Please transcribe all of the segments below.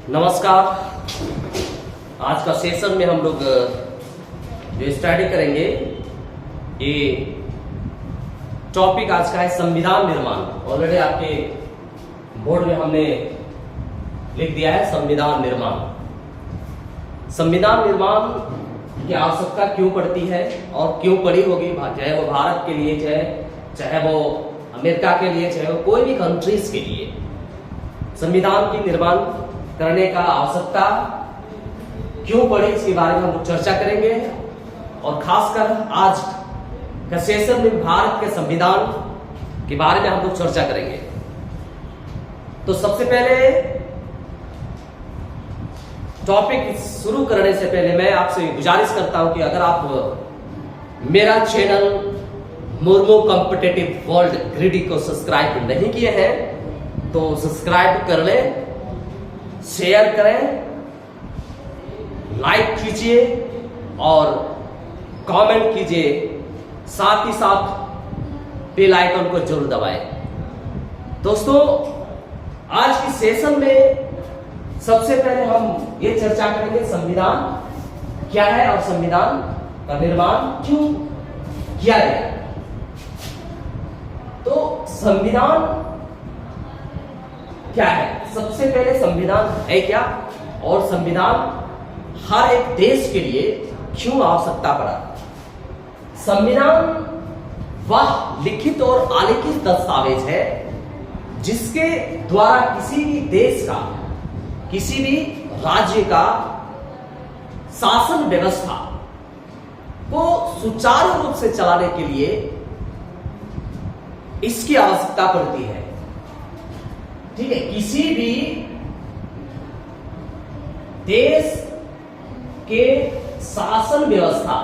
नमस्कार। आज का सेशन में हम लोग जो स्टडी करेंगे, ये टॉपिक आज का है संविधान निर्माण। ऑलरेडी आपके बोर्ड में हमने लिख दिया है संविधान निर्माण। संविधान निर्माण की आवश्यकता क्यों पड़ती है और क्यों पड़ी होगी, चाहे वो भारत के लिए, चाहे वो अमेरिका के लिए, चाहे वो कोई भी कंट्रीज के लिए संविधान की निर्माण करने का आवश्यकता क्यों पड़ी, इसके बारे में हम चर्चा करेंगे। और खासकर आज का सेशन में भारत के संविधान के बारे में हम लोग चर्चा करेंगे। तो सबसे पहले टॉपिक शुरू करने से पहले मैं आपसे गुजारिश करता हूं कि अगर आप मेरा channel Murmu competitive world greedy को सब्सक्राइब नहीं किए हैं तो सब्सक्राइब कर लें, शेयर करें, लाइक कीजिए और कमेंट कीजिए, साथ ही साथ बेल आइकन को जरूर दबाएं। दोस्तों, आज की सेशन में सबसे पहले हम ये चर्चा करेंगे संविधान क्या है और संविधान का निर्माण क्यों किया गया। तो संविधान क्या है? सबसे पहले संविधान है क्या और संविधान हर एक देश के लिए क्यों आवश्यकता पड़ा। संविधान वह लिखित और अलिखित दस्तावेज है जिसके द्वारा किसी भी देश का, किसी भी राज्य का शासन व्यवस्था को सुचारू रूप से चलाने के लिए इसकी आवश्यकता पड़ती है। ठीक है, किसी भी देश के शासन व्यवस्था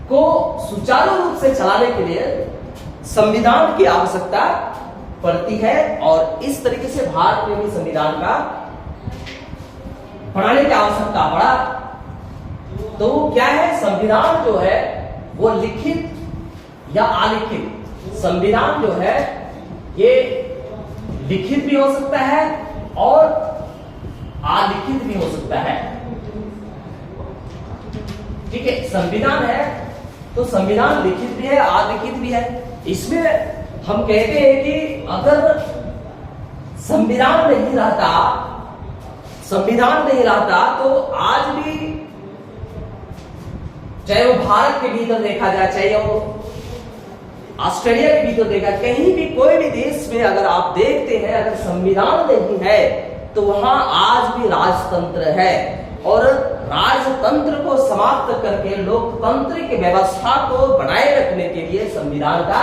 को सुचारू रूप से चलाने के लिए संविधान की आवश्यकता पड़ती है। और इस तरीके से भारत में भी संविधान का बनाने की आवश्यकता पड़ा। तो क्या है, संविधान जो है वो लिखित या अलिखित। संविधान जो है ये लिखित भी हो सकता है और अलिखित भी हो सकता है। ठीक है, संविधान है तो संविधान लिखित भी है, अलिखित भी है। इसमें हम कहते हैं कि अगर संविधान नहीं रहता तो आज भी, चाहे वो भारत के भीतर देखा जाए, चाहे वो ऑस्ट्रेलिया के भीतर देखा, कहीं भी कोई भी देश में अगर आप देखते हैं, अगर संविधान नहीं है तो वहां आज भी राजतंत्र है। और राजतंत्र को समाप्त करके लोकतंत्र की व्यवस्था को बनाए रखने के लिए संविधान का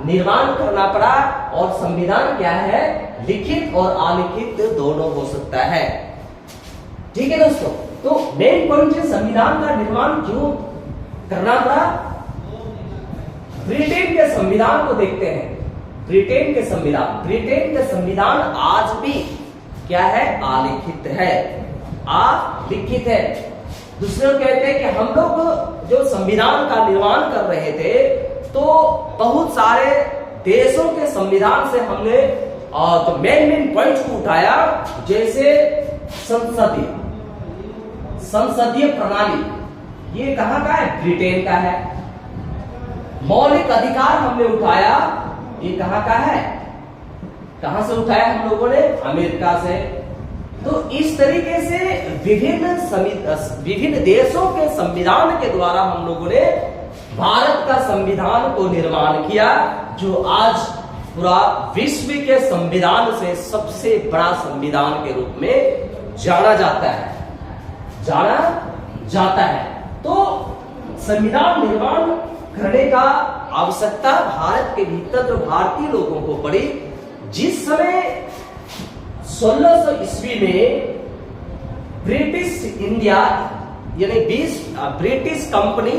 निर्माण करना पड़ा। और संविधान क्या है, लिखित और अलिखित दोनों हो सकता है। ठीक है दोस्तों, तो मेन पॉइंट है संविधान का निर्माण क्यों करना पड़ा। ब्रिटेन के संविधान को देखते हैं। ब्रिटेन के संविधान आज भी क्या है, अलिखित है, अलिखित है। दूसरे लोग कहते हैं कि हम लोग जो संविधान का निर्माण कर रहे थे तो बहुत सारे देशों के संविधान से हमने तो मेन पॉइंट को उठाया, जैसे संसदीय प्रणाली, ये कहां का है, ब्रिटेन का है। मौलिक अधिकार हमने उठाया, ये कहां का है, कहां से उठाया हम लोगों ने, अमेरिका से। तो इस तरीके से विभिन्न देशों के संविधान के द्वारा हम लोगों ने भारत का संविधान को निर्माण किया, जो आज पूरा विश्व के संविधान से सबसे बड़ा संविधान के रूप में जाना जाता है। तो संविधान निर्माण करने का आवश्यकता भारत के भीतर जो भारतीय लोगों को पड़ी, जिस समय 1600 ईस्वी में ब्रिटिश इंडिया यानी British company,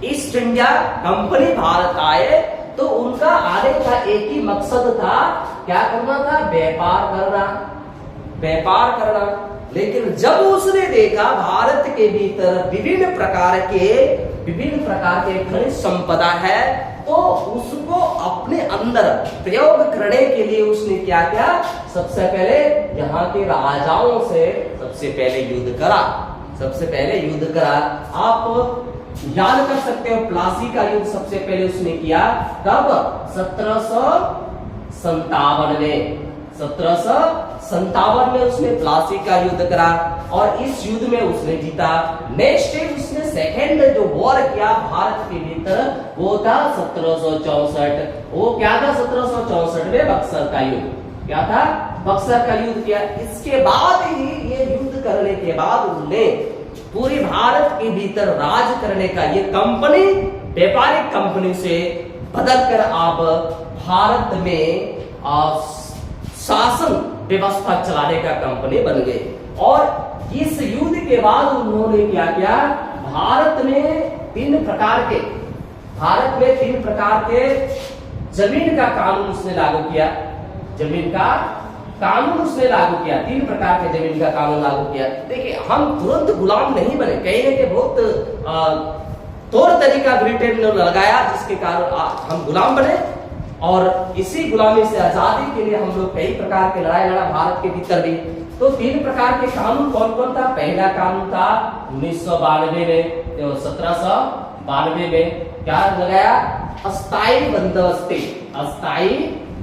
east India company Bharat आए, तो उनका आने का एक ही मकसद था, क्या करना था, व्यापार करना। लेकिन जब उसने देखा भारत के भीतर विभिन्न प्रकार के खनिज संपदा है, तो उसको अपने अंदर प्रयोग करने के लिए उसने क्या किया, सबसे पहले यहाँ के राजाओं से सबसे पहले युद्ध करा, सबसे पहले युद्ध करा। आप याद कर सकते हो प्लासी का युद्ध सबसे पहले उसने किया कब, 1757 में, 1757 में उसने प्लासी का युद्ध करा और इस युद्ध में उसने जीता। नेक्स्ट उसने सेकेंड जो वॉर किया भारत के भीतर वो था 1764। वो क्या था 1764 में बक्सर का युद्ध, क्या था, बक्सर का युद्ध किया। इसके बाद ही ये युद्ध करने के बाद उन्होंने पूरी भारत के भीतर राज करने का ये कंपनी व्यापारिक कंपनी से बदलकर आप भारत में शासन व्यवस्था चलाने का कंपनी बन गए। और इस युद्ध के बाद उन्होंने क्या किया, भारत में तीन प्रकार के जमीन का कानून उसने लागू किया, जमीन का कानून उसने लागू किया, 3 प्रकार के जमीन का कानून लागू किया। देखिए हम तुरंत गुलाम नहीं बने, कहीं के बहुत तौर तरीका ब्रिटेन ने लगाया जिसके कारण हम गुलाम बने और इसी गुलामी से आजादी के लिए हम लोग कई प्रकार के लड़ाई लड़ा भारत के भीतर भी। तो 3 प्रकार के कानून कौन कौन था, पहला कानून था 1992 में, 1792 में क्या लगाया, अस्थाई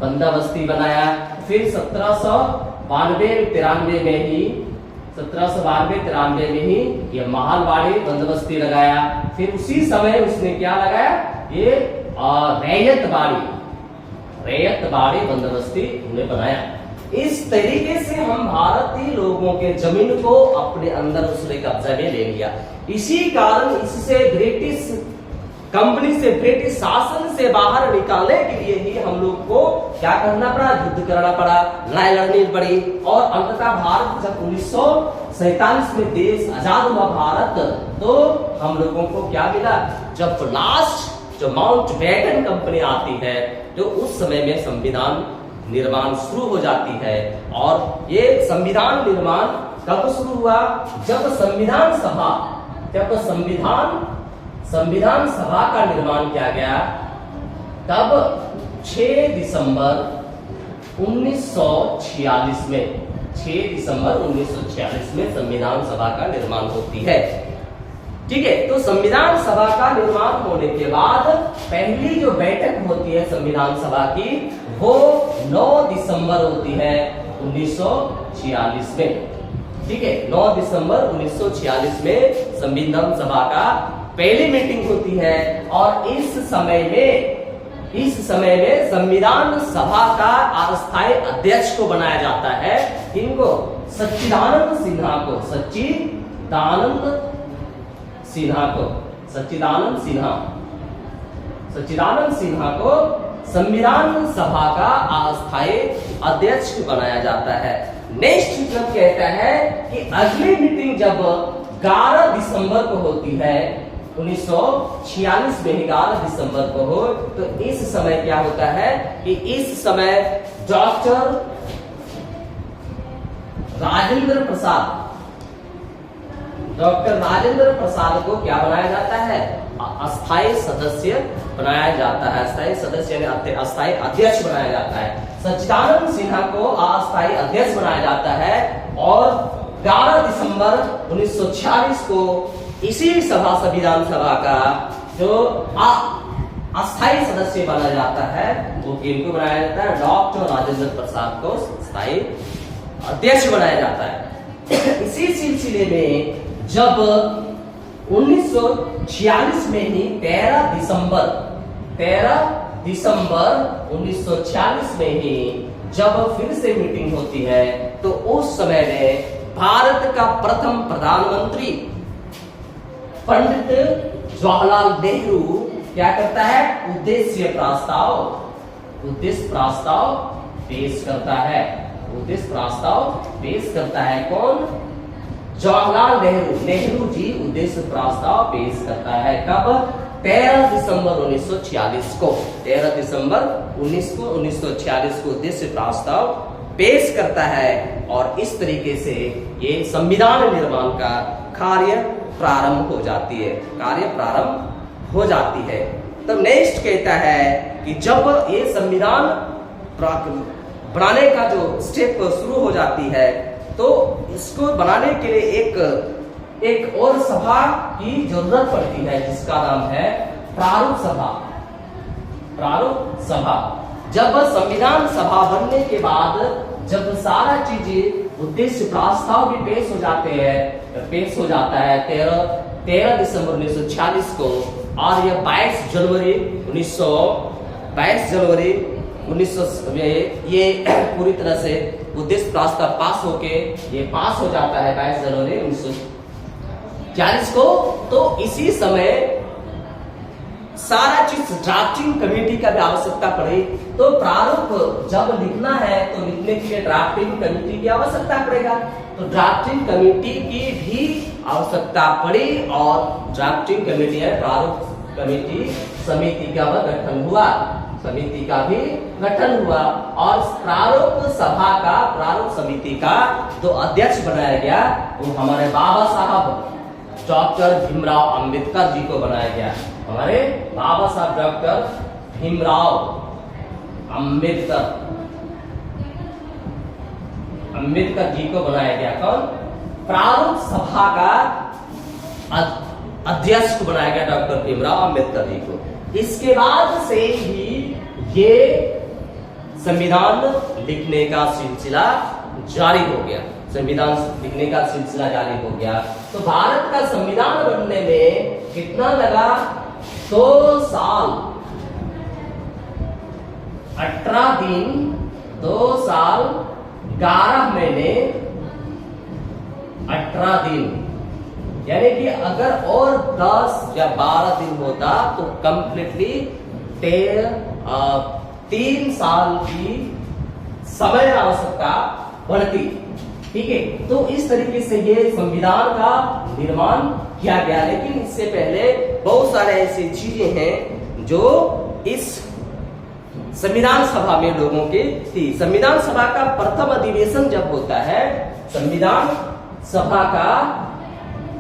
बंदोबस्ती बनाया। फिर 1792-93 में ही ये महलवाड़ी बंदोबस्ती लगाया। फिर उसी समय उसने क्या लगाया, ये रैयतबाड़ी बंदोबस्ती उन्हें बनाया। इस तरीके से हम भारतीय लोगों के जमीन को अपने अंदर उसने कब्जा में ले लिया। इसी कारण इससे ब्रिटिश कंपनी से, ब्रिटिश शासन से बाहर निकालने के लिए ही हम लोग को क्या करना पड़ा, युद्ध करना पड़ा, लड़ाई लड़नी पड़ी। और अंततः भारत जब 1947 में देश आजाद हुआ भारत, तो हम लोगों को क्या मिला, जब लास्ट जो माउंटबेटन कंपनी आती है तो उस समय में संविधान निर्माण शुरू हो जाती है। और ये संविधान निर्माण कब शुरू हुआ, जब संविधान सभा का निर्माण किया गया, तब 6 दिसंबर 1946 में, 6 दिसंबर 1946 में संविधान सभा का निर्माण होती है। ठीक है, तो संविधान सभा का निर्माण होने के बाद पहली जो बैठक होती है संविधान सभा की, वो 9 दिसंबर होती है 1946 में। ठीक है, 9 दिसंबर 1946 में संविधान सभा का पहली मीटिंग होती है। और इस समय में संविधान सभा का अस्थायी अध्यक्ष को बनाया जाता है, इनको सच्चिदानंद सिन्हा को संविधान सभा का अस्थायी अध्यक्ष बनाया जाता है। नेक्स्ट जब कहता है कि अगली मीटिंग जब 11 दिसंबर को होती है, 1946 में 11 दिसंबर को हो, तो इस समय क्या होता है कि इस समय डॉक्टर राजेंद्र प्रसाद को क्या बनाया जाता है, अस्थायी सदस्य बनाया जाता है, अस्थायी अध्यक्ष बनाया जाता है। सच्चिदानंद सिन्हा को अस्थायी अध्यक्ष बनाया जाता है और 11 दिसंबर 1946 को इसी संविधान सभा का जो अस्थायी सदस्य बनाया जाता है, वो किनको बनाया जाता है, डॉक्टर राजेंद्र प्रसाद को स्थायी अध्यक्ष बनाया जाता है। इसी सिलसिले में जब 1946 में ही 13 दिसंबर 1946 में ही जब फिर से मीटिंग होती है, तो उस समय में भारत का प्रथम प्रधानमंत्री पंडित जवाहरलाल नेहरू क्या करता है, उद्देश्य प्रस्ताव पेश करता है। कौन, जवाहरलाल नेहरू जी उद्देश्य प्रस्ताव पेश करता है। कब, 13 दिसंबर 1946 को, 13 दिसंबर 1946 को उद्देश्य प्रस्ताव पेश करता है। और इस तरीके से ये संविधान निर्माण का कार्य प्रारंभ हो जाती है। तब नेक्स्ट कहता है कि जब ये संविधान बनाने का जो स्टेप शुरू हो जाती है तो इसको बनाने के लिए एक और सभा की जरूरत पड़ती है जिसका नाम है प्रारूप सभा। प्रारूप सभा, जब संविधान सभा बनने के बाद जब सारा चीजें उद्देश्य प्रस्ताव भी पेश हो जाता है 13 दिसंबर 1946 को, और यह 22 जनवरी 1900 ये पूरी तरह से उद्देश्य प्रस्ताव पास होके ये पास हो जाता है 22 जनवरी 1940 को। तो इसी समय सारा चीज ड्राफ्टिंग कमेटी का भी आवश्यकता पड़ी। तो प्रारूप जब लिखना है तो लिखने के लिए ड्राफ्टिंग कमेटी की आवश्यकता पड़ेगा, तो ड्राफ्टिंग कमेटी की भी आवश्यकता पड़ी और ड्राफ्टिंग कमेटी है प्रारूप कमेटी समिति का गठन हुआ, समिति का भी गठन हुआ और प्रारूप समिति का जो अध्यक्ष बनाया गया वो हमारे बाबा साहब डॉक्टर भीमराव अंबेडकर जी को बनाया गया। हमारे बाबा साहब डॉक्टर भीमराव अंबेडकर जी को बनाया गया। कौन? प्रारूप सभा का अध्यक्ष को बनाया गया डॉक्टर भीमराव अंबेडकर जी को। इसके बाद से ही ये संविधान लिखने का सिलसिला जारी हो गया। संविधान लिखने का सिलसिला जारी हो गया। तो भारत का संविधान बनने में कितना लगा? 2 साल 18 दिन, 2 साल 11 महीने 18 दिन, यानी कि अगर और 10 या 12 दिन होता तो कंप्लीटली 3 साल की समय आवश्यकता बढ़ती। ठीक है, तो इस तरीके से ये संविधान का निर्माण किया गया। लेकिन इससे पहले बहुत सारे ऐसी चीजें हैं जो इस संविधान सभा में लोगों की थी। संविधान सभा का प्रथम अधिवेशन जब होता है, संविधान सभा का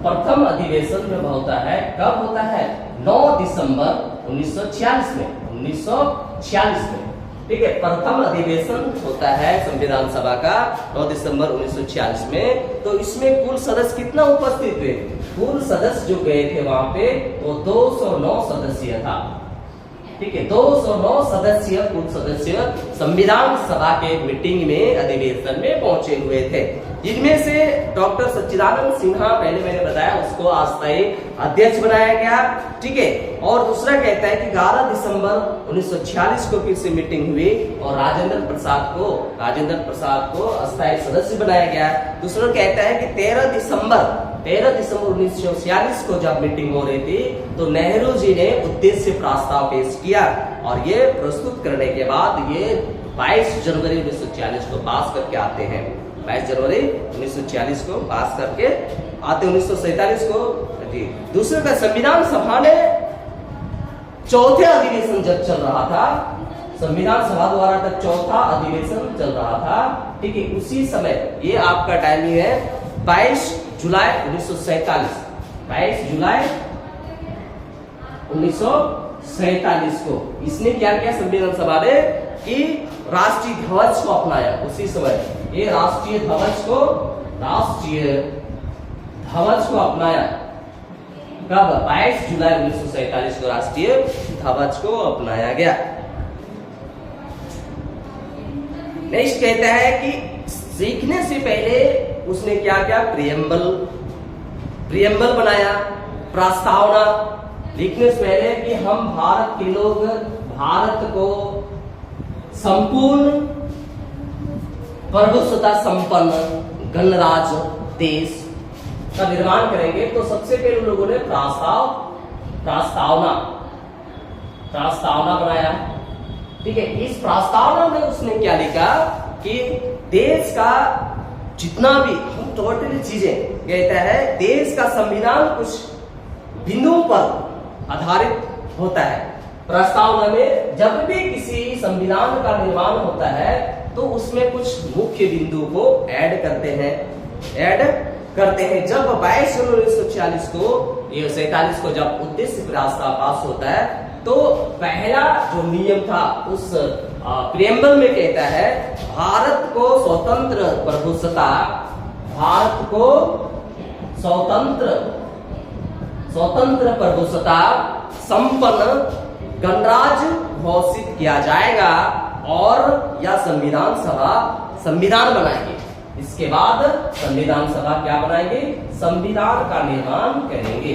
प्रथम अधिवेशन जब होता है, कब होता है? 9 दिसंबर 1946 में। 1946 में, ठीक है, प्रथम अधिवेशन होता है संविधान सभा का 9 दिसंबर 1946 में। तो इसमें कुल सदस्य कितना उपस्थित हुए? कुल सदस्य जो गए थे वहां पे वो 209 सदस्य था। ठीक है, 209 सदस्य कुल सदस्य संविधान सभा के मीटिंग में अधिवेशन में पहुंचे हुए थे। जिनमें से डॉक्टर सच्चिदानंद सिन्हा, पहले मैंने बताया, उसको अस्थायी अध्यक्ष बनाया गया। ठीक है, और दूसरा कहता है कि 11 दिसंबर 1946 को फिर से मीटिंग हुई और राजेंद्र प्रसाद को अस्थायी सदस्य बनाया गया। दूसरा कहता है कि 13 दिसंबर 1946 को जब मीटिंग हो रही थी तो नेहरू जी ने उद्देश्य प्रस्ताव पेश किया और ये प्रस्तुत करने के बाद ये 22 जनवरी 1946 को पास करके आते हैं। 22 जनवरी 1946 को पास करके आते 1947 को जी। दूसरे का संविधान सभा ने चौथे अधिवेशन जब चल रहा था, संविधान सभा द्वारा तक चौथा अधिवेशन चल रहा था। ठीक है, उसी समय ये आपका टाइमिंग है 22 जुलाई 1947। 22 जुलाई 1947 को इसने क्या किया? संविधान सभा ने कि राष्ट्रीय ध्वज को अपनाया। उसी समय ये राष्ट्रीय ध्वज को अपनाया। कब? 22 जुलाई 1947 को राष्ट्रीय ध्वज को अपनाया गया। नेक्स्ट कहता है कि सीखने से पहले उसने क्या क्या? प्रियम्बल बनाया, प्रस्तावना लिखने से पहले कि हम भारत के लोग भारत को संपूर्ण प्रभुसत्ता संपन्न गणराज्य देश का निर्माण करेंगे। तो सबसे पहले लोगों ने प्रस्तावना बनाया। ठीक है, इस प्रस्तावना में उसने क्या लिखा कि देश का जितना भी हम टोटली चीजें कहता है, देश का संविधान कुछ बिंदुओं पर आधारित होता है। प्रस्तावना में जब भी किसी संविधान का निर्माण होता है तो उसमें कुछ मुख्य बिंदु को ऐड करते हैं। जब 22 जनवरी 1946 को 47 को जब उद्देश्य प्रस्ताव पास होता है तो पहला जो नियम था उस प्रियम्बल में कहता है भारत को स्वतंत्र प्रभुसत्ता, भारत को स्वतंत्र प्रभुसत्ता संपन्न गणराज्य घोषित किया जाएगा और यह संविधान बनाएंगे। इसके बाद संविधान सभा क्या बनाएंगे? संविधान का निर्माण करेंगे।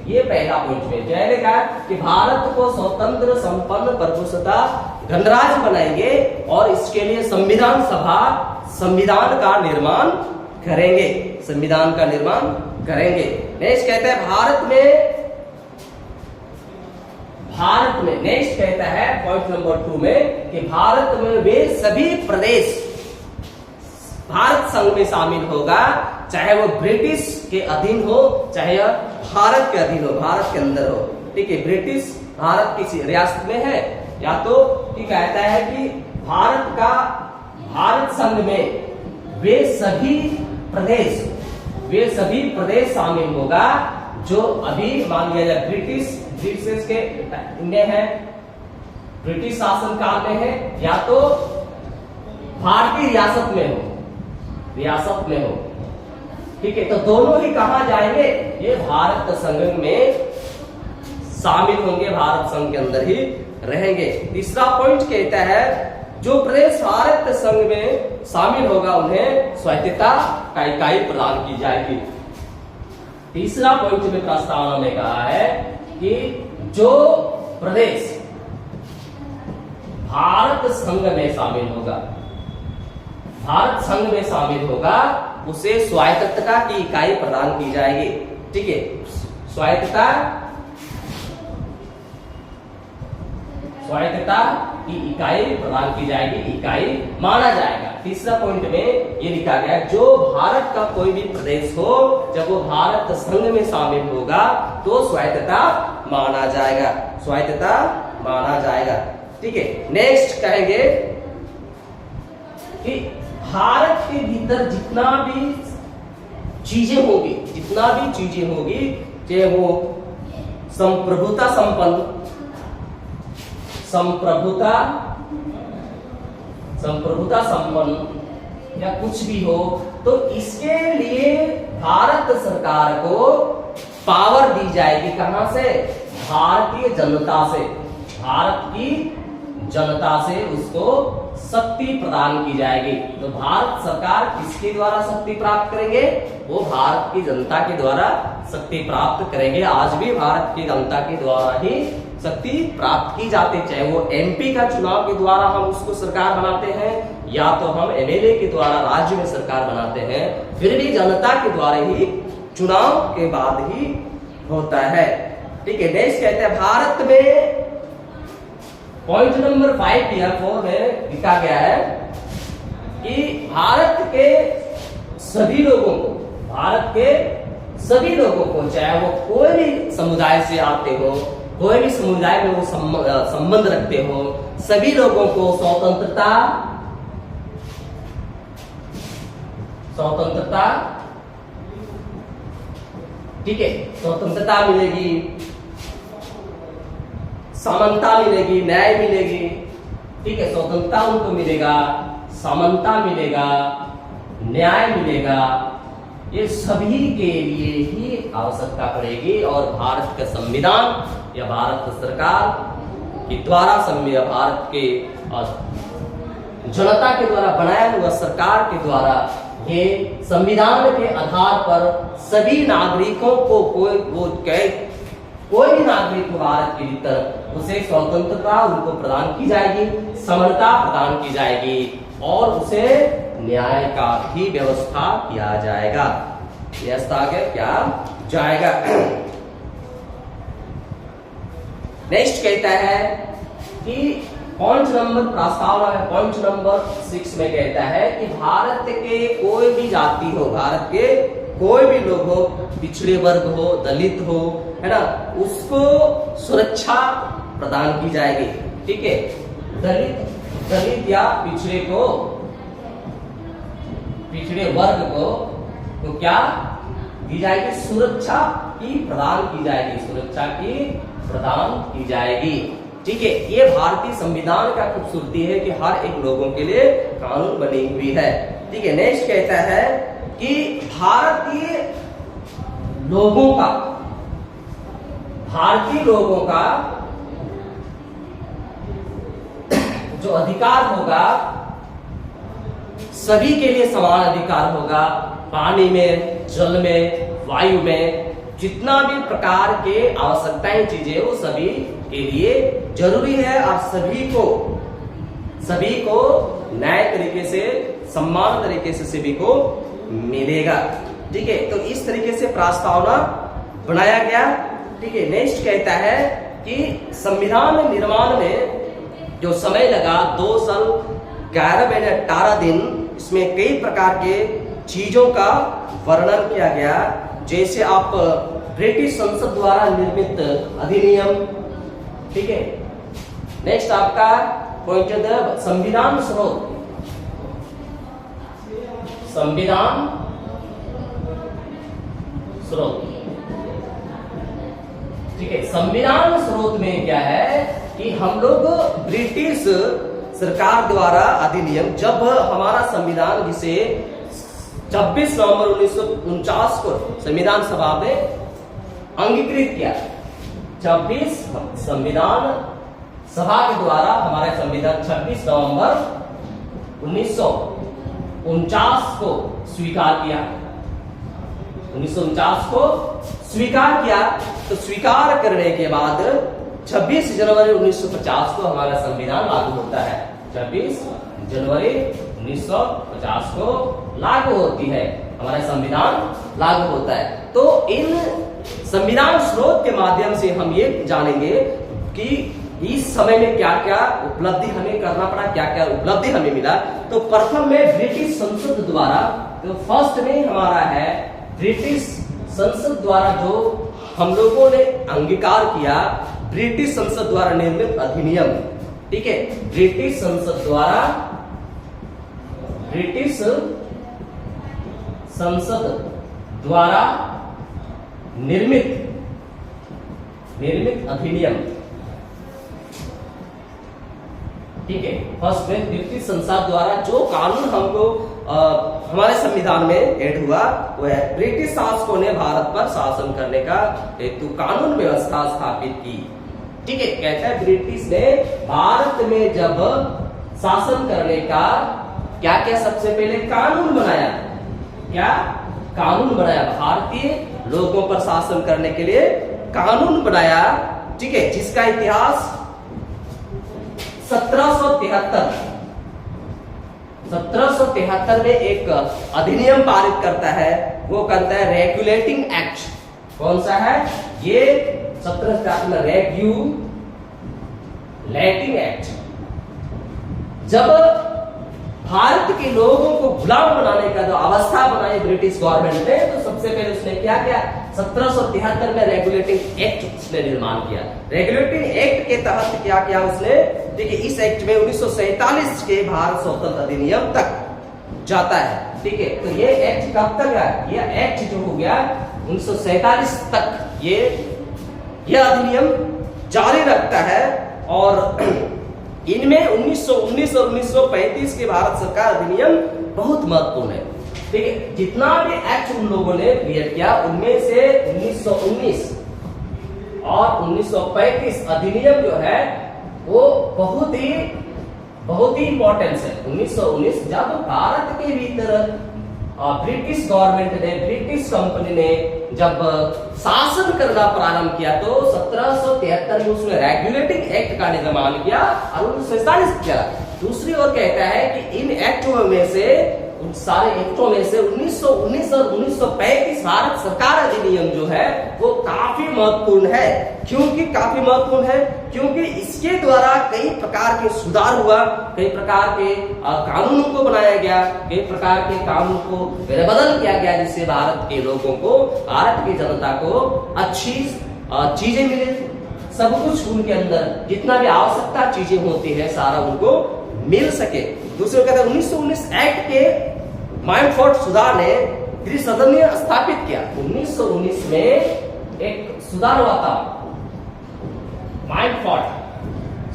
ये पहला पॉइंट में पहले कहा कि भारत को स्वतंत्र संपन्न प्रभुसत्ता गणराज्य बनाएंगे और इसके लिए संविधान सभा संविधान का निर्माण करेंगे। नेक्स्ट कहता है भारत में नेक्स्ट कहता है पॉइंट नंबर 2 में कि भारत में वे सभी प्रदेश भारत संघ में शामिल होगा, चाहे वो ब्रिटिश के अधीन हो, चाहे भारत के अधीन हो, भारत के अंदर हो। ठीक है, ब्रिटिश भारत किसी रियासत में है या तो ठीक कहता है कि भारत संघ में वे सभी प्रदेश शामिल होगा जो अभी मान लिया जाए ब्रिटिश के में है, ब्रिटिश शासन काल में है, या तो भारतीय रियासत में हो। ठीक है, तो दोनों ही कहा जाएंगे, ये भारत संघ में शामिल होंगे, भारत संघ के अंदर ही रहेंगे। तीसरा पॉइंट कहता है जो प्रदेश भारत संघ में शामिल होगा उन्हें स्वायत्तता का इकाई प्रदान की जाएगी। तीसरा पॉइंट में प्रस्तावना में कहा है कि जो प्रदेश भारत संघ में शामिल होगा उसे स्वायत्तता की इकाई प्रदान की जाएगी। ठीक है, स्वायत्तता की इकाई प्रदान की जाएगी, इकाई माना जाएगा। तीसरा पॉइंट में ये लिखा गया जो भारत का कोई भी प्रदेश हो, जब वो भारत संघ में शामिल होगा तो स्वायत्तता माना जाएगा। ठीक है, नेक्स्ट कहेंगे कि भारत के भीतर जितना भी चीजें होगी चाहे वो संप्रभुता संपन्न या कुछ भी हो, तो इसके लिए भारत सरकार को पावर दी जाएगी। कहां से? भारतीय जनता से उसको शक्ति प्रदान की जाएगी। तो भारत सरकार किसके द्वारा शक्ति प्राप्त करेंगे? वो भारत की जनता के द्वारा शक्ति प्राप्त करेंगे। आज भी भारत की जनता के द्वारा ही शक्ति प्राप्त की जाती है, चाहे वो एमपी का चुनाव के द्वारा हम उसको सरकार बनाते हैं या तो हम एमएलए के द्वारा राज्य में सरकार बनाते हैं, फिर भी जनता के द्वारा ही चुनाव के बाद ही होता है। ठीक है, नेक्स्ट कहते हैं भारत में पॉइंट नंबर 5 या 4 में लिखा गया है कि भारत के सभी लोगों को चाहे वो कोई भी समुदाय से आते हो, कोई भी समुदाय में वो संबंध रखते हो, सभी लोगों को स्वतंत्रता ठीक है, स्वतंत्रता मिलेगी, समानता मिलेगी, न्याय मिलेगी। ठीक है, स्वतंत्रता उनको मिलेगा, समानता मिलेगा, न्याय मिलेगा, ये सभी के लिए ही आवश्यकता पड़ेगी। और भारत का संविधान या भारत सरकार के द्वारा भारत के जनता के द्वारा बनाया हुआ सरकार के द्वारा ये संविधान के आधार पर सभी नागरिकों को कोई भी नागरिक भारत के भीतर उसे स्वतंत्रता उनको प्रदान की जाएगी, समानता प्रदान की जाएगी और उसे न्याय का भी व्यवस्था किया जाएगा। नेक्स्ट कहता है कि पॉइंट नंबर प्रस्तावना है, पॉइंट नंबर 6 में कहता है कि भारत के कोई भी जाति हो, भारत के कोई भी लोग हो, पिछड़े वर्ग हो, दलित हो, है ना, उसको सुरक्षा प्रदान की जाएगी। ठीक है, दलित या पिछड़े वर्ग को तो क्या दी जाएगी? सुरक्षा की प्रदान की जाएगी, सुरक्षा की प्रदान की जाएगी। ठीक है, ये भारतीय संविधान का खूबसूरती है कि हर एक लोगों के लिए कानून बनी हुई है। ठीक है, नेक्स्ट कहता है कि भारतीय लोगों का जो अधिकार होगा सभी के लिए समान अधिकार होगा। पानी में, जल में, वायु में जितना भी प्रकार के आवश्यकताएं चीजें वो सभी के लिए जरूरी है और सभी को न्याय तरीके से, सम्मान तरीके से सभी को मिलेगा। ठीक है, तो इस तरीके से प्रस्तावना बनाया गया। ठीक है, नेक्स्ट कहता है कि संविधान निर्माण में जो समय लगा 2 साल 11 महीने 18 दिन, इसमें कई प्रकार के चीजों का वर्णन किया गया, जैसे आप ब्रिटिश संसद द्वारा निर्मित अधिनियम। ठीक है, नेक्स्ट आपका पॉइंट है संविधान स्रोत। संविधान स्रोत, ठीक है, संविधान स्रोत में क्या है कि हम लोग ब्रिटिश सरकार द्वारा अधिनियम, जब हमारा संविधान जिसे 26 नवंबर 1949 को संविधान सभा में अंगीकृत किया, 26 संविधान सभा के द्वारा हमारा संविधान 26 नवंबर 1949 को स्वीकार किया। 1949 को स्वीकार किया, तो स्वीकार करने के बाद 26 जनवरी 1950 को हमारा संविधान लागू होता है। 26 जनवरी 1950 को लागू होती है, हमारा संविधान लागू होता है। तो इन संविधान स्रोत के माध्यम से हम ये जानेंगे कि इस समय में क्या क्या उपलब्धि हमें करना पड़ा, क्या क्या उपलब्धि हमें मिला। तो प्रथम में ब्रिटिश संसद द्वारा, तो फर्स्ट में हमारा है ब्रिटिश संसद द्वारा जो हम लोगों ने अंगीकार किया, ब्रिटिश संसद द्वारा निर्मित अधिनियम। ठीक है, ब्रिटिश संसद द्वारा निर्मित अधिनियम। ठीक है, फर्स्ट में ब्रिटिश संसद द्वारा जो कानून हमको हमारे संविधान में ऐड हुआ, वो है ब्रिटिश शासकों ने भारत पर शासन करने का हेतु कानून व्यवस्था स्थापित की। ठीक है, कहता है ब्रिटिश ने भारत में जब शासन करने का क्या क्या सबसे पहले कानून बनाया, क्या कानून बनाया, भारतीय लोगों पर शासन करने के लिए कानून बनाया। ठीक है, जिसका इतिहास 1773 में एक अधिनियम पारित करता है, वो करता है रेगुलेटिंग एक्ट। कौन सा है ये? 1773 में रेगुलेटिंग एक्ट। जब भारत के लोगों को गुलाम बनाने का जो अवस्था बनाई ब्रिटिश गवर्नमेंट ने, तो सबसे पहले उसने क्या किया? 1773 में रेगुलेटिंग एक्ट उसने निर्माण किया। रेगुलेटिंग एक्ट के तहत क्या किया उसने? देखिए, इस एक्ट में 1947 के भारत स्वतंत्र अधिनियम तक जाता है। ठीक है, तो ये एक्ट कब तक है? ये एक्ट जो हो गया 1947 तक ये अधिनियम जारी रखता है। और इनमें 1919 और 1935 के भारत सरकार अधिनियम बहुत महत्वपूर्ण है। ठीक है, जितना भी एक्ट उन लोगों ने क्रिएट किया, उनमें से 1919 और 1935 अधिनियम जो है वो बहुत ही इंपॉर्टेंस है। 1919 जब भारत के भीतर ब्रिटिश गवर्नमेंट ने, ब्रिटिश कंपनी ने जब शासन करना प्रारंभ किया, तो 1773 में उसने रेगुलेटिंग एक्ट का निर्माण किया और 1947 किया। दूसरी ओर कहता है कि इन एक्टों में से, उन सारे एक्टों में से 1919 और 1935 भारत सरकार अधिनियम जो है वो काफी महत्वपूर्ण है। क्योंकि काफी महत्वपूर्ण है क्योंकि इसके द्वारा कई प्रकार के सुधार हुआ, कई प्रकार के कानूनों को बनाया गया, कई प्रकार के कानून को फेरबदल किया गया, जिससे भारत के लोगों को, भारत की जनता को अच्छी चीजें मिले। सब कुछ उनके अंदर जितना भी आवश्यकता चीजें होती है सारा उनको मिल सके। दूसरे कहते हैं 1919 एक्ट के माइंडफोर्ड सुधार ने त्रिसदन ने स्थापित किया। 1919 में एक सुधार हुआ था, माइंड फॉल्ट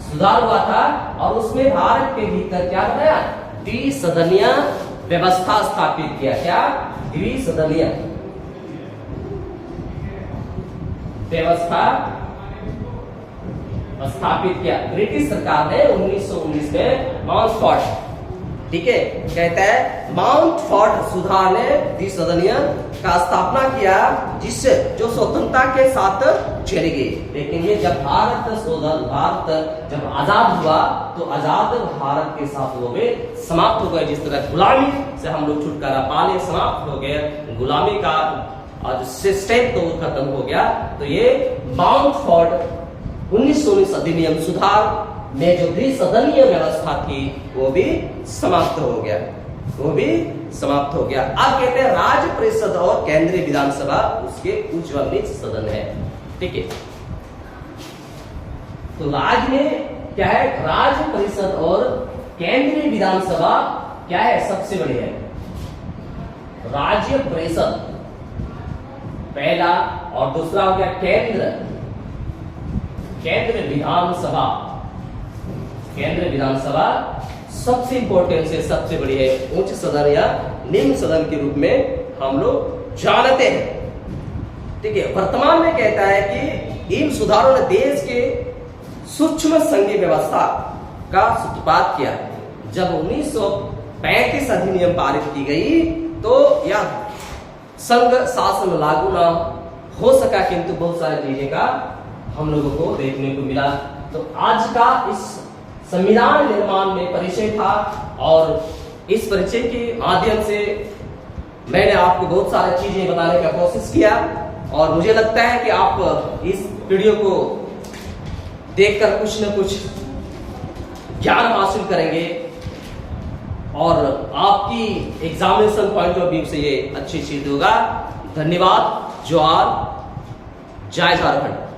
सुधार हुआ था और उसमें भारत के भीतर क्या बनाया, द्विसदनीय व्यवस्था स्थापित किया। क्या? द्विसदनीय व्यवस्था स्थापित किया ब्रिटिश सरकार ने 1919 में माउंटफोर्ट। ठीक है, कहता है माउंटफोर्ट सुधार ने द्विसदनीय का स्थापना किया, जिससे जो स्वतंत्रता के साथ चली गई। लेकिन ये जब भारत जब आजाद हुआ तो आजाद भारत के साथ वो भी समाप्त हो गए। जिस तरह गुलामी से हम लोग छुटकारा पाले, समाप्त हो गए गुलामी का और सिस्टम तो खत्म हो गया। तो ये माउंटफोर्ट 1919 अधिनियम सुधार में जो द्विसदनीय व्यवस्था थी वो भी समाप्त हो गया, वो भी समाप्त हो गया। अब कहते हैं राज्य परिषद और केंद्रीय विधानसभा उसके उच्च व नीच सदन है। ठीक है, तो राज्य में क्या है, राज्य परिषद और केंद्रीय विधानसभा क्या है, सबसे बड़ी है। राज्य परिषद पहला और दूसरा हो गया केंद्र विधानसभा। केंद्र विधानसभा सबसे इंपॉर्टेंट से सबसे बड़ी है, उच्च सदन या निम्न सदन के रूप में हम लोग जानते हैं। ठीक है, वर्तमान में कहता है कि इन सुधारों ने देश के सूक्ष्म संघीय व्यवस्था का सूत्रपात किया। जब 1935 अधिनियम पारित की गई तो यह संघ शासन लागू ना हो सका, किंतु बहुत सारी चीजें का हम लोगों को देखने को मिला। तो आज का इस संविधान निर्माण में परिचय था और इस परिचय के माध्यम से मैंने आपको बहुत सारी चीजें बताने का कोशिश किया और मुझे लगता है कि आप इस वीडियो को देखकर कुछ न कुछ ज्ञान हासिल करेंगे और आपकी एग्जामिनेशन पॉइंट ऑफ व्यू से ये अच्छी चीज होगा। धन्यवाद। जोहार, जय झारखंड।